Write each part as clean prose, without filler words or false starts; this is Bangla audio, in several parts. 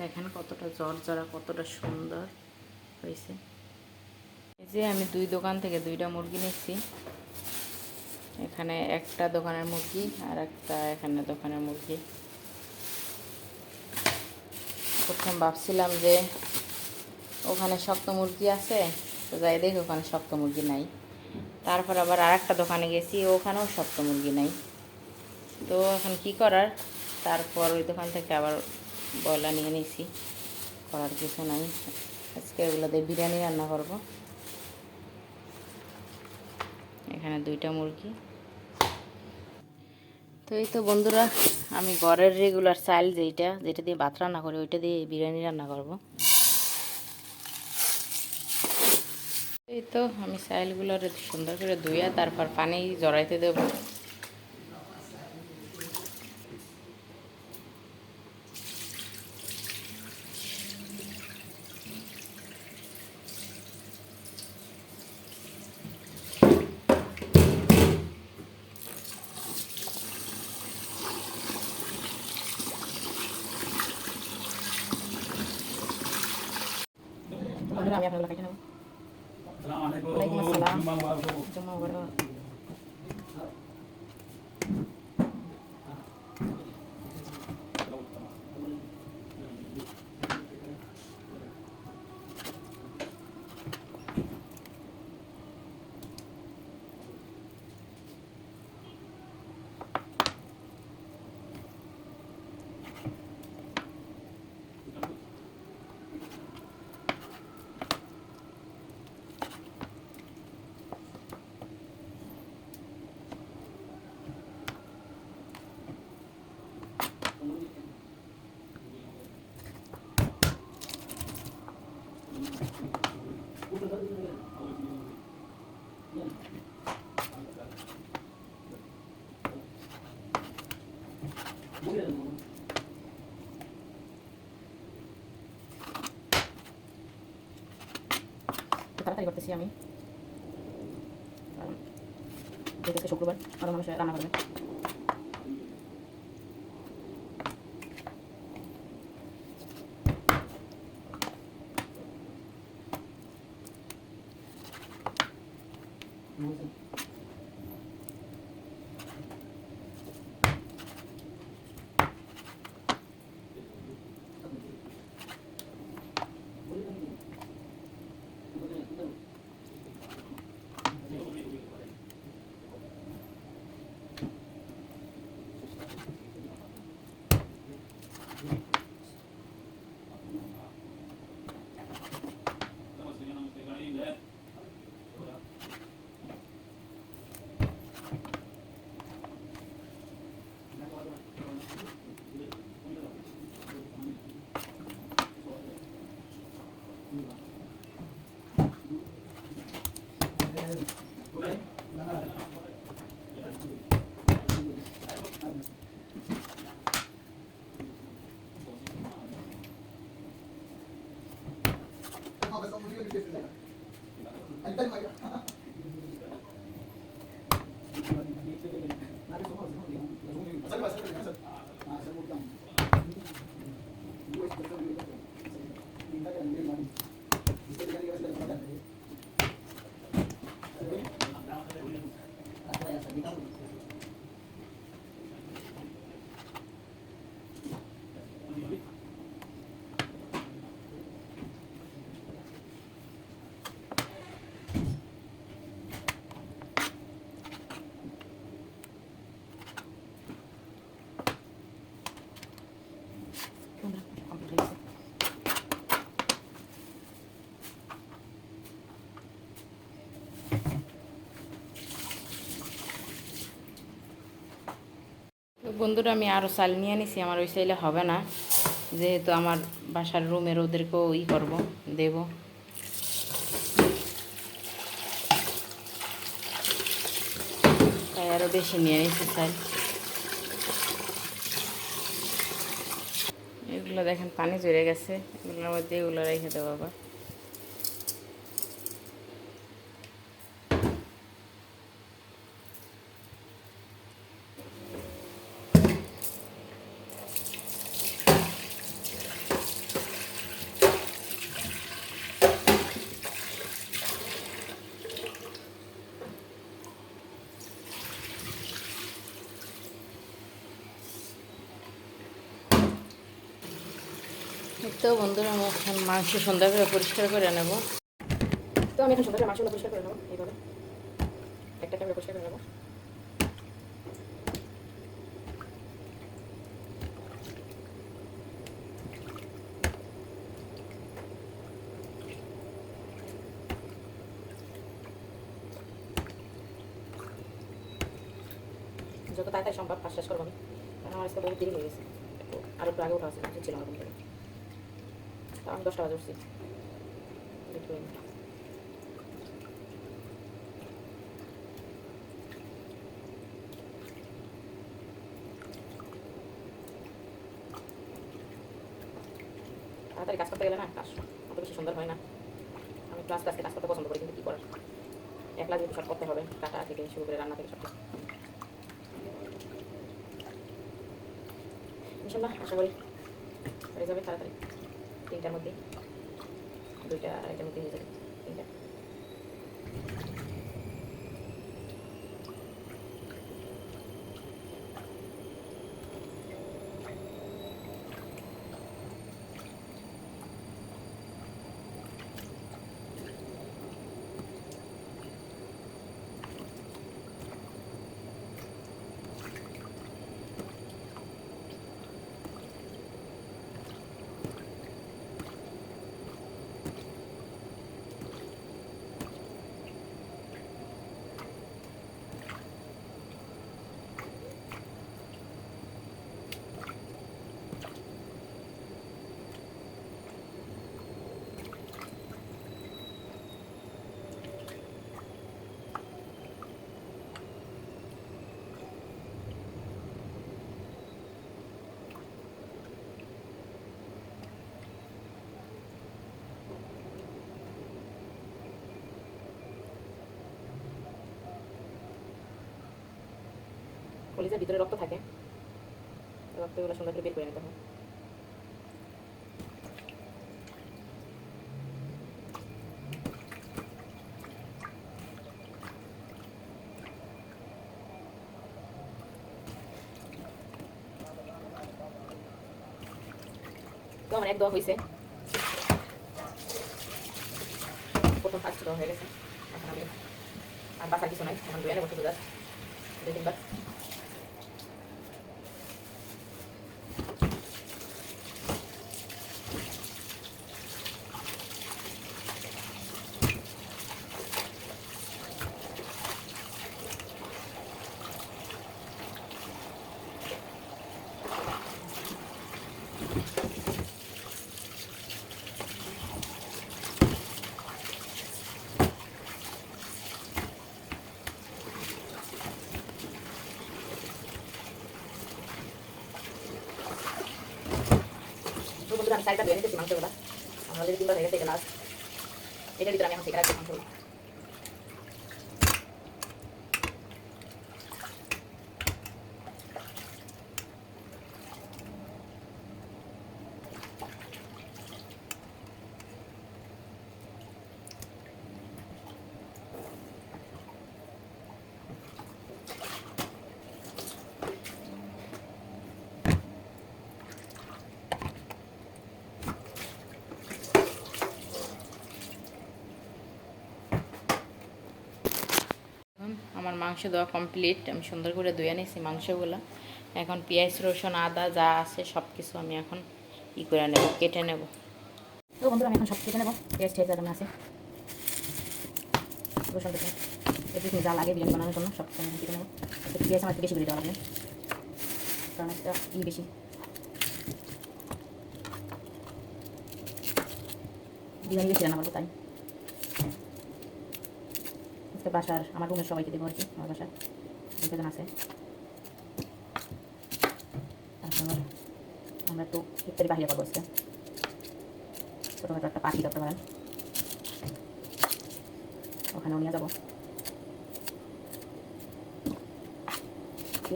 দেখেন কতটা জড়জড়া, কতটা সুন্দর হয়েছে। এই যে আমি দুই দোকান থেকে দুইটা মুরগি নিচ্ছি। এখানে একটা দোকানের মুরগি আর একটা এখানে দোকানের মুরগি। প্রথম ভাবছিলাম যে ওখানে শক্ত মুরগি আছে, তো যাই দেখি ওখানে শক্ত মুরগি নাই। তারপর আবার আর একটা দোকানে গেছি, ওখানেও শক্ত মুরগি নাই। তো এখন কি করার, তারপর ওই দোকান থেকে আবার ব্রয়লার নিয়ে নিয়েছি। করার কিছু নাই, আজকে এগুলো দিয়ে বিরিয়ানি রান্না করব। এখানে দুইটা মুরগি। তো এই তো বন্ধুরা, আমি ঘরের রেগুলার চাল যেটা দিয়ে ভাত রান্না করি, ওইটা দিয়ে বিরিয়ানি রান্না করব। এই তো আমি চালগুলো সুন্দর করে ধুইয়া তারপর পানি জড়াইতে দেবো। আমি আপনার লাগাই নেব। ওয়ালাইকুম আসসালাম। জমা বড় তাড়াতাড়ি করতেছি আমি, যেহেতু শুক্রবার আরও মানুষ রান্না করবে। তো বন্ধুরা, আমি আরও চাল নিয়ে নিছি। আমার ওই চাইলে হবে না, যেহেতু আমার বাসার রুমের ওদেরকেও করব, দেব। তাই আরও বেশি নিয়ে নিছি চাল। এগুলো দেখেন পানি ঝরে গেছে, এগুলোর মধ্যে এগুলো রেখে দেবো আবার। তো বন্ধুরা আমি এখন মাংস সুন্দর করে পরিষ্কার করে নেব। তো আমি এখন সুন্দর করে মাংসগুলো পরিষ্কার করে নেবো এইভাবে একটা করে পরিষ্কার করে নেবো। যত তাড়াতাড়ি সম্ভব কাজ শেষ করবো আমি, কারণ আমার আজকে বহুত দেরি হয়ে গেছে। আর একটু আগে ওঠা আছে, ছিল আমার থেকে। তো আমি 10টা বাজে উঠছি। তাড়াতাড়ি কাজ করতে গেলে না কাজ অত বেশি সুন্দর হয় না। আমি একটু আস্তে আস্তে কাজ করতে পছন্দ করি, কিন্তু কী করার, একলা যেহেতু সব করতে হবে, কাটা থেকে শুরু করে রান্না থেকে সব কিছু। ইনশাল্লাহ আশা করি হয়ে যাবে তাড়াতাড়ি। 3টার মধ্যে, 2টা 2:30টার মধ্যে হয়ে যাবে 3টা। কলিজার ভিতরে রক্ত থাকে, রক্তগুলো সুন্দর করে বের করে নিতে হবে। তো আমার এক দেওয়া হয়েছে, প্রথম ফার্স্ট দেওয়া হয়ে গেছে। এখন আমি আর বাসার কিছু নাই, এখন ধুয়ে নেবো শুধু জাস্ট 2-3 বার। বন্ধুরা আমি 4টা ধুয়ে নিতেছি মাংসগুলো, আমার যদি 3বার হয়ে গেছে এটা লাস্ট। এটার ভিতরে আমি এখন থেকে রাখছি মাংসগুলো। আমার মাংস দেওয়া কমপ্লিট, আমি সুন্দর করে ধুয়ে নিয়েছি মাংসগুলো। এখন পেঁয়াজ রসুন আদা যা আছে সব কিছু আমি এখন করে নেব, কেটে নেব। তো বন্ধুরা আমি এখন সব কেটে নেব। পেঁয়াজ টেয়াজ যেমন আছে, রসুন টসুন একটু যা লাগে বিরিয়ানি বানানোর জন্য সব কিছু কেটে নেব। একটু পেঁয়াজ আমার একটু বেশি করে দেওয়া লাগবে, কারণ একটা বেশি। বিরিয়ানি বেশি রান্না করবো তাই। বাসার আমার রুমের সবাইকে দেবো আর কি, আমার বাসার দুজন আছে। তারপর আমরা তো ইফতারি বাহিরে পাবো আজকে, ছোটোখাটো একটা পার্টি করতে পারেন, ওখানেও নিয়ে যাবো।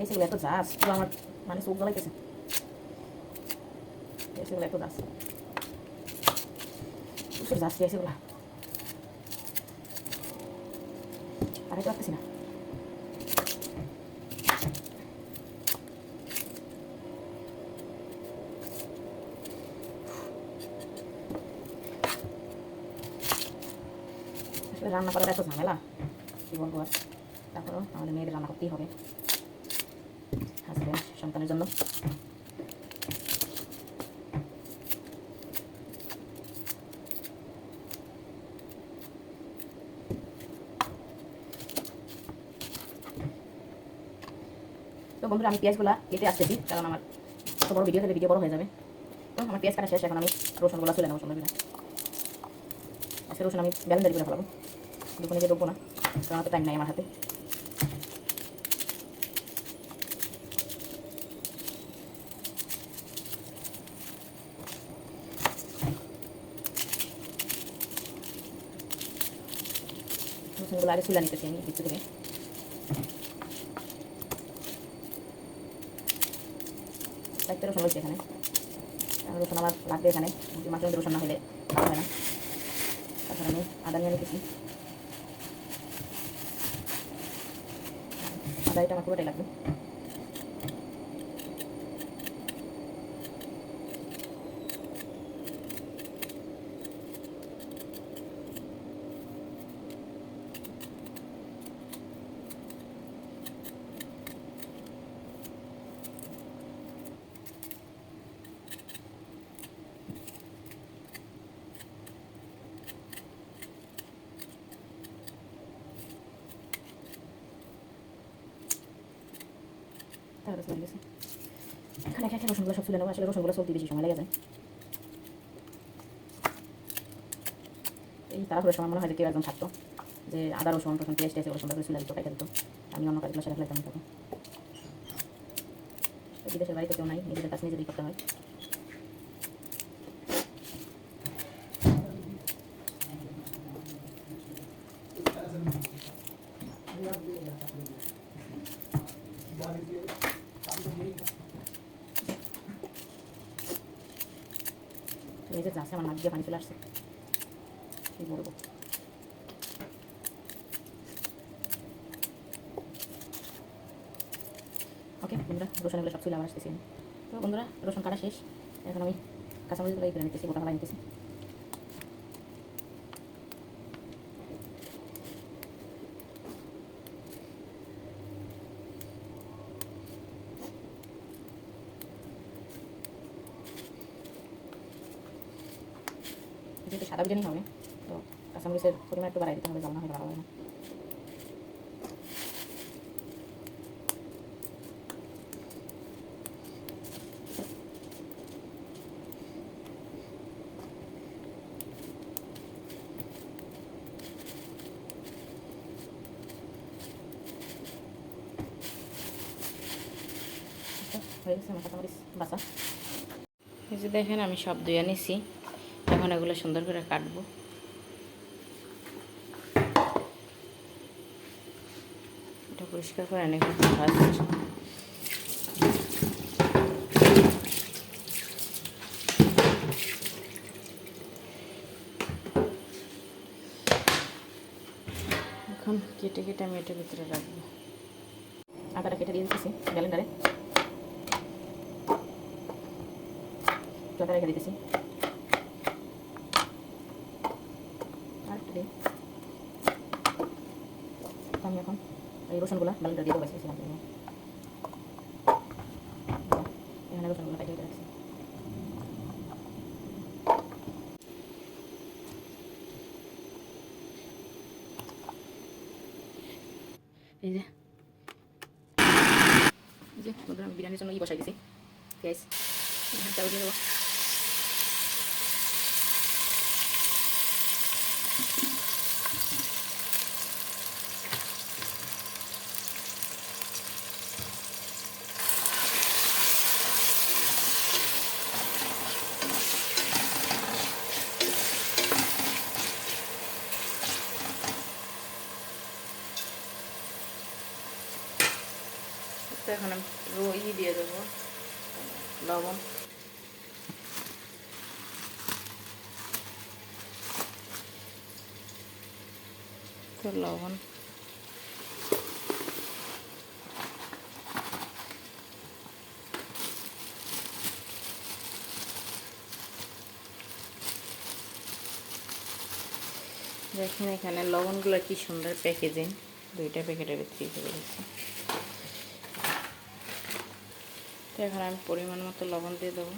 সেগুলো এত জাস, পুরো আমার মানে চোখ জ্বালাইতেছে। সেগুলো এত জাস, প্রচুর জাস সেগুলা, আড়াইতে পারতেছি না। রান্না করাটা এত ঝামেলা কী বলবো আর, তারপরেও আমাদের মেয়েদের রান্না করতেই হবে হাজব্যান্ড সন্তানের জন্য। তো বন্ধুরা আমি পেঁয়াজগুলো কেটে আসতেছি, কারণ আমার এত বড় ভিডিও থেকে ভিডিও বড় হয়ে যাবে। তো আমার পেঁয়াজ কাটা শেষ, এখন আমি রসুনগুলো চলে নেবো সুন্দর করে। আজকে রসুন আমি ব্যালেন্ডারি করে ফেলাবো, দোকানে গিয়ে ঢুকবো না, কারণ অত টাইম নাই আমার হাতে। রসুনগুলো আগে চুলা নিতেছি আমি কিছু থেকে। চারটে রসুন রয়েছে এখানে, রসুন আমার লাগবে এখানে, মাঝে মধ্যে রসুন না হলে ভালো হয় না। তারপর আমি আদা নিয়ে নিতেছি, আদা এটা আমার পুরোটাই লাগবে। তাহলে চলে গেছে এখানে একে একে রসুনগুলো সব তুলে নেবো। আসলে রসুনগুলো চলতে বেশি সময় লেগে যায়, এই তাড়াহুড়োর সময় মনে হয় যে কেউ একদম থাকতো যে আদা রসুন রসুন পেঁয়াজ টেস্ট এগুলো সুন্দর করে চুলে দিত, কাটা দিত, আমি অন্য কাজগুলো সেরে ফেলাইতাম। তখন বিদেশের বাড়িতে কেউ নাই, নিজেদের কাজ নিজেদেরই করতে হয়। মেজে যাচ্ছে, আমার নাক দিয়ে পানি চলে আসছে, কী বলবো। ওকে বন্ধুরা, রসুনগুলো সব চুলে আবার আসতেছি আমি। তো বন্ধুরা রসুন কাটা শেষ, এখন আমি কাঁচামরিচগুলো এই করে নিতেছি, গোটা ফেলা নিতেছি। যেহেতু সাদা বিরিয়ানি হবে, তো কাঁচামরিচের পরিমাণ একটু বাড়াই দিতে হবে, জল না হলে ভালো হবে না। হয়ে গেছে আমার কাঁচামরিচ বাছা। এই যে দেখেন আমি সব ধুয়ে নিছি, এখন এগুলো সুন্দর করে কাটবো। এটা পরিষ্কার করে নেব ফার্স্ট। এখন কেটে কেটে আমি এটার ভিতরে রাখবো। আটাটা কেটে দিয়ে দিতেছি ব্যালেন্ডারে, চুলাটা রেখে দিতেছি। আর একটু দিই, আমি এখন এই রসুনগুলো ব্যালেন্ডারে দিয়ে দেবো। এখানে রসুনগুলো কেটে কেটে রাখছি। এই যে বন্ধুরা আমি বিরিয়ানির জন্য বসাই দিছি পেঁয়াজ, চাল দিয়ে দেবো। এখন আমি দিয়ে দেবো লবণ, তো লবণ দেখেন এখানে লবণগুলো কি সুন্দর প্যাকেজিং, 2টা প্যাকেটের ভিতরে করে দিচ্ছি। তো এখন আমি পরিমাণ মতো লবণ দিয়ে দেবো।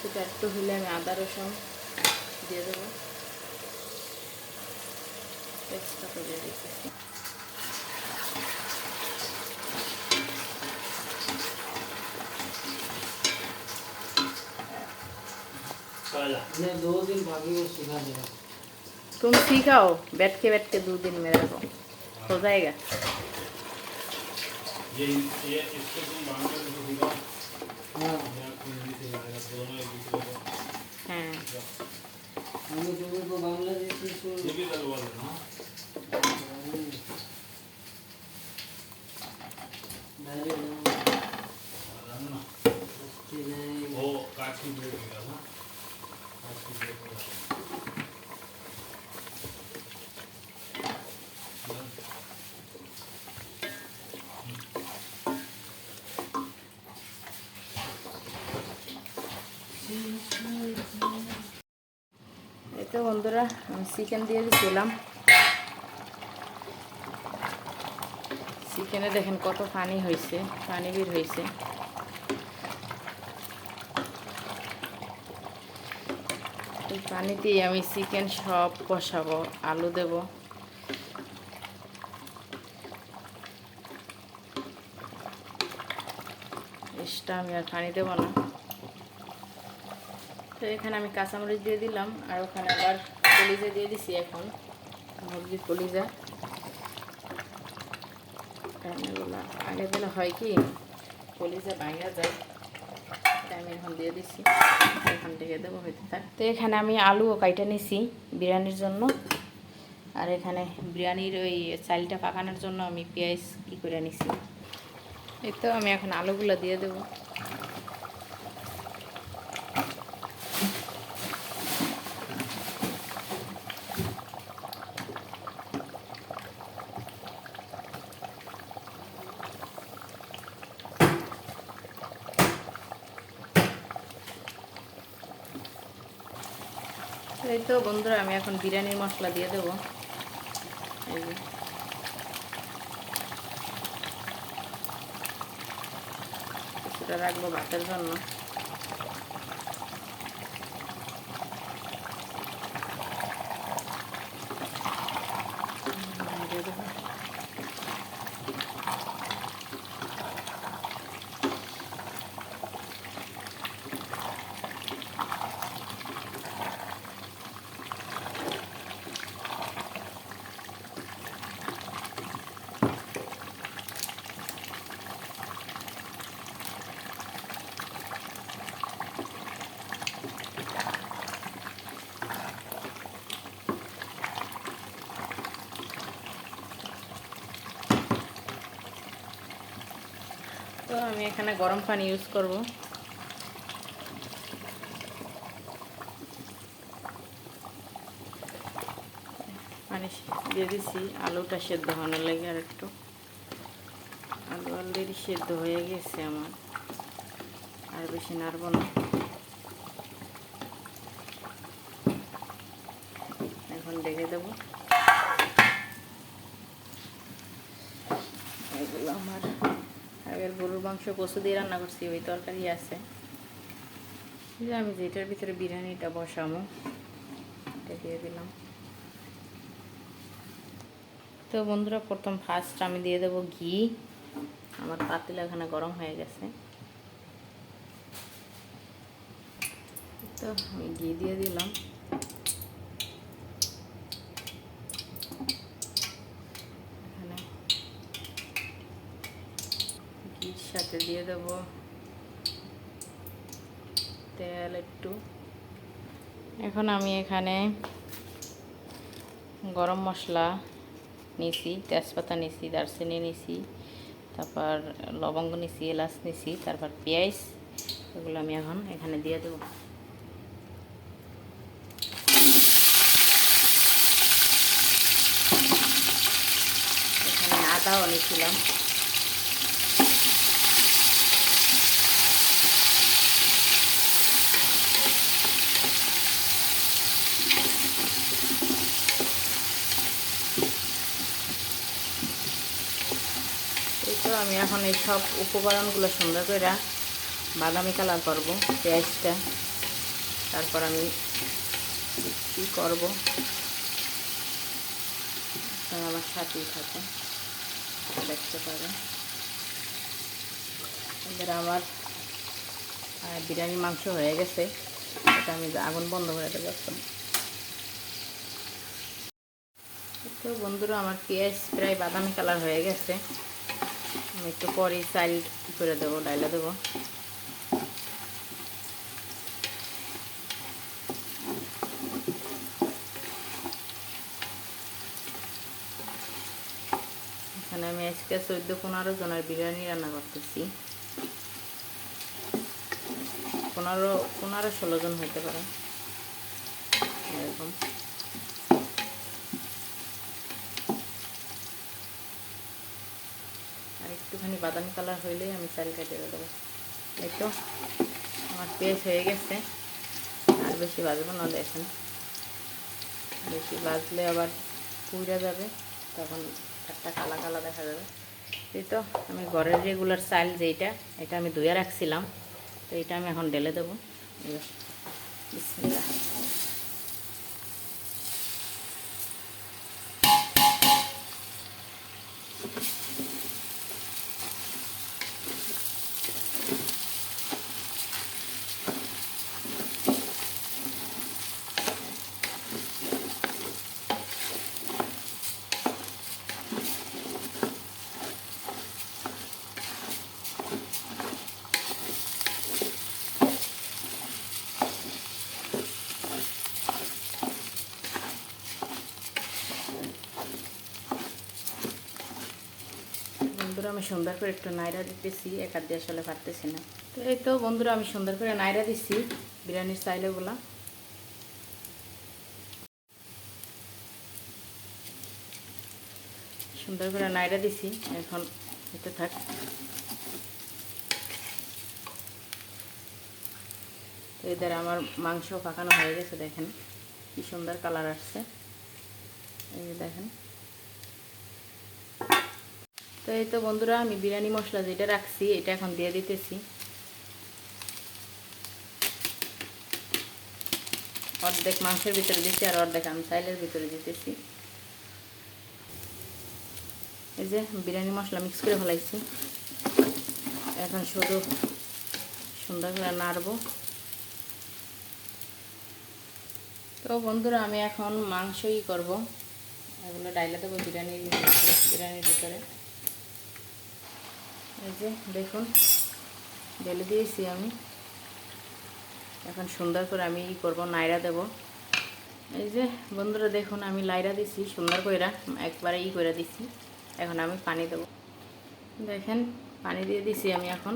সেটা একটু হলে আমি আদা রসুন দিয়ে দেবো, তেজপাতা দিয়ে দিতেছি। मैं 2 दिन भाभी को सिखा देगा। तुम सीखाओ, बैठ के 2 दिन मेरे को हो जाएगा। ये इसको तुम बांग्ला में सिखाओ, हाँ मैं आपको हिंदी सिखाएगा, दोनों एक दूसरे को। হ্যাঁ हम तुम्हें को बांग्लादेश में ये भी दलवा लेना। ना वो काट की ब्रेक होगा ना, काट की ब्रेक होगा। এই তো বন্ধুরা আমি চিকেন দিয়ে দিয়েছিলাম। চিকেনে দেখেন কত পানি হয়েছে, পানি বের হয়েছে। এই পানিতেই আমি চিকেন সব কষাবো, আলু দেব। এক্সট্রা আমি আর পানি দেবো না। তো এখানে আমি কাঁচামরিচ দিয়ে দিলাম, আর ওখানে আবার কলিজা দিয়ে দিছি। এখন মুরগির কলিজা এগুলো আগে দিলে হয় কি কলিজা ভাঙা যায়, তাই আমি এখন দিয়ে দিচ্ছি। এখান থেকে দেবো হইতে থাক। তো এখানে আমি আলুও কাইটা নিছি বিরিয়ানির জন্য, আর এখানে বিরিয়ানির ওই চালটা পাকানোর জন্য আমি পেঁয়াজ কি করে নিছি। এই তো আমি এখন আলুগুলো দিয়ে দেবো। এই তো বন্ধুরা আমি এখন বিরিয়ানির মশলা দিয়ে দেবো। এই যে কিছুটা রাখবো ভাতের জন্য। দিয়ে দেবো। তো আমি এখানে গরম পানি ইউজ করব। পানি দিয়ে দিছি আলুটা সেদ্ধ হওয়ার লাগে, আর একটু আলু অলরেডি সেদ্ধ হয়ে গেছে আমার, আর বেশি নাড়ব না। এখন ঢেকে দেবো। এগুলো আমার আগের গরুর মাংস কচু দিয়ে রান্না করছি, ওই তরকারি আছে। যে আমি যেটার ভিতরে বিরিয়ানিটা বসাবো এটা দিয়ে দিলাম। তো বন্ধুরা প্রথম ফার্স্ট আমি দিয়ে দেবো ঘি। আমার পাতিলা এখানে গরম হয়ে গেছে, তো আমি ঘি দিয়ে দিলাম। এখানে ঘির সাথে দিয়ে দেবো তেল একটু। এখন আমি এখানে গরম মশলা নিছি, তেজপাতা নিছি, দারচিনি নিছি, তারপর লবঙ্গ নিছি, এলাচ নিছি, তারপর পেঁয়াজ, এগুলো আমি এখন এখানে দিয়ে দেবো। পোলাও নিয়েছিলাম। এই তো আমি এখন এই সব উপকরণগুলো সুন্দর করে বাদামি কালার করব পেঁয়াজটা। তারপর আমি কী করব আমার সাথেই থাকে দেখতে পাবে। এবার আমার বিরিয়ানি মাংস হয়ে গেছে, এটা আমি আগুন বন্ধ করে দেবো একদম। তো বন্ধুরা আমার পেঁয়াজ প্রায় বাদামি কালার হয়ে গেছে, আমি একটু পরে চাল করে দেবো, ডাইলা দেবো। এখানে আমি আজকে 14-15 জনের বিরিয়ানি রান্না করতেছি। 15-16 জন হতে পারে এরকম। আর একটুখানি বাদামি কালার হইলেই আমি চাল কেটে দেবো। এই তো আমার পেঁয়াজ হয়ে গেছে, আর বেশি ভাজবো না। দেখেন বেশি ভাজলে আবার পুড়ে যাবে, তখন একটা কালা কালা দেখা যাবে। এই তো আমি ঘরের রেগুলার চাল যেটা, এটা আমি ধুয়ে রাখছিলাম, তো এটা আমি এখন ঢেলে দেবো। বিসমিল্লাহ। বন্ধুরা আমি সুন্দর করে একটু নাইরা দিতেছি, এক হাত দিয়ে আসলে পারতেছি না। তো এই তো বন্ধুরা আমি সুন্দর করে নাইরা দিচ্ছি বিরিয়ানির চাইলেগুলা। সুন্দর করে নাইরা দিছি, এখন এটা থাক। তো এদের আমার মাংস পাকানো হয়ে গেছে, দেখেন কি সুন্দর কালার আসছে, এই যে দেখেন। তো এই তো বন্ধুরা আমি বিরিয়ানি মশলা যেটা রাখছি এটা এখন দিয়ে দিতেছি। অর্ধেক মাংসের ভিতরে দিচ্ছি আর অর্ধেক আমি চাইলের ভিতরে দিতেছি। এই যে বিরিয়ানি মশলা মিক্স করে ফেলাইছি, এখন শুধু সুন্দর করে নাড়বো। তো বন্ধুরা আমি এখন মাংসই করব, এগুলো ডাইলা দেবো বিরিয়ানির ভিতরে। এই যে দেখুন ঢেলে দিয়েছি আমি, এখন সুন্দর করে আমি করব, নাইরা দেব। এই যে বন্ধুরা দেখুন আমি লাইরা দিছি সুন্দর করে, একবারে করে দিছি। এখন আমি পানি দেব, দেখেন পানি দিয়ে দিছি আমি। এখন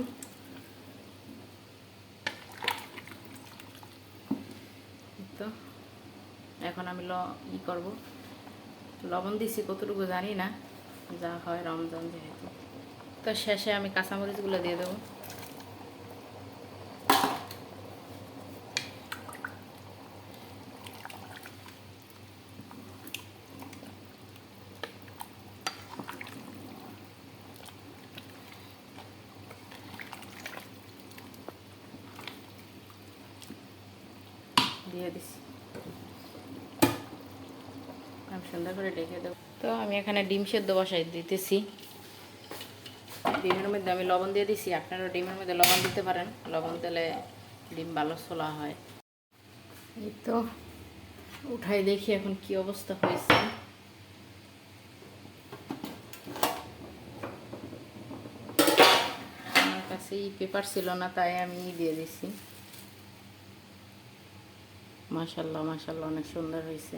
তো এখন আমি করব, লবণ দিছি কতটুকু জানি না, যা হয় রমজান যেহেতু। তো শেষে আমি কাঁচামরিচগুলো দিয়ে দেবো। দিয়ে দিছি, আমি সুন্দর করে ডেকে দেবো। তো আমি এখানে ডিম সেদ্ধ বসাই দিতেছি। ডিমের মধ্যে আমি লবণ দিয়ে দিছি, আপনারা ডিমের মধ্যে লবণ দিতে পারেন, লবণ দিলে ডিম ভালো ছোলা হয়। এই তো উঠাই দেখি এখন কি অবস্থা হয়েছে। আমার কাছে পেপার ছিল না, তাই আমি দিয়ে দিছি। মাশাল্লাহ মাশাল্লাহ অনেক সুন্দর হয়েছে।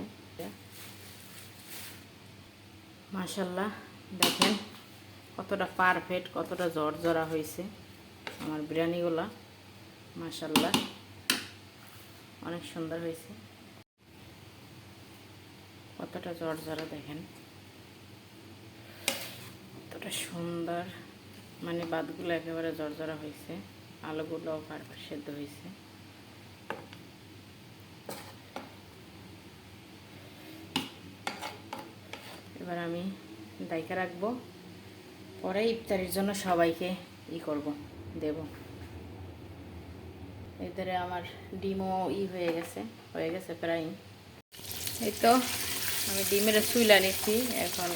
মাশাল্লাহ দেখেন কতটা পারফেক্ট, কতটা জড়জড়া হয়েছে আমার বিরিয়ানিগুলা। মাশাল্লাহ অনেক সুন্দর হয়েছে, কতটা জড়জড়া দেখেন। তো কতটা সুন্দর, মানে ভাতগুলো একেবারে জর্জরা হয়েছে, আলুগুলো বারবার সেদ্ধ হয়েছে। এবার আমি ডাইকা রাখবো, পরে ইফতারির জন্য সবাইকে করব, দেব। এদের আমার ডিমও হয়ে গেছে প্রায়। এই তো আমি ডিমের চুইলা নিচ্ছি, এখন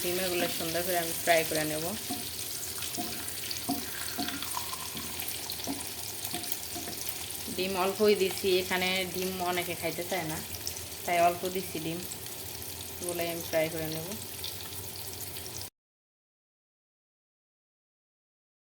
ডিমেরগুলো সুন্দর করে আমি ফ্রাই করে নেব। ডিম অল্পই দিছি, এখানে ডিম অনেকে খাইতে চায় না, তাই অল্প দিচ্ছি ডিম, এগুলোই আমি ফ্রাই করে নেব।